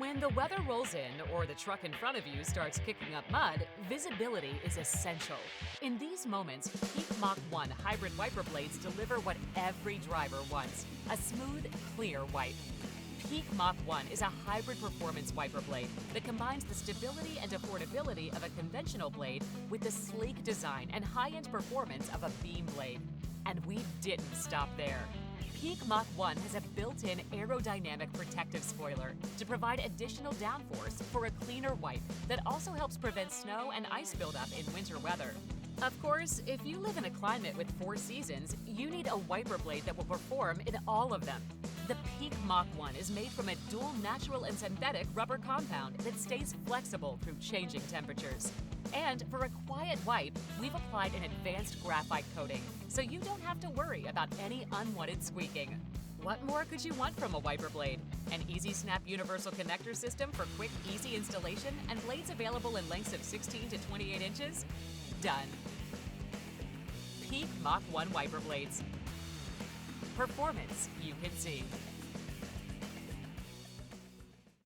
When the weather rolls in or the truck in front of you starts kicking up mud, visibility is essential. In these moments, Peak MACH1 hybrid wiper blades deliver what every driver wants: a smooth, clear wipe. Peak MACH1 is a hybrid performance wiper blade that combines the stability and affordability of a conventional blade with the sleek design and high-end performance of a beam blade. And we didn't stop there. Peak MACH1 has a built-in aerodynamic protective spoiler to provide additional downforce for a cleaner wipe that also helps prevent snow and ice buildup in winter weather. Of course, if you live in a climate with 4 seasons, you need a wiper blade that will perform in all of them. The Peak MACH1 is made from a dual natural and synthetic rubber compound that stays flexible through changing temperatures. And for a quiet wipe, we've applied an advanced graphite coating, so you don't have to worry about any unwanted squeaking. What more could you want from a wiper blade? An easy snap universal connector system for quick, easy installation and blades available in lengths of 16 to 28 inches? Done. Peak MACH1 wiper blades. Performance you can see.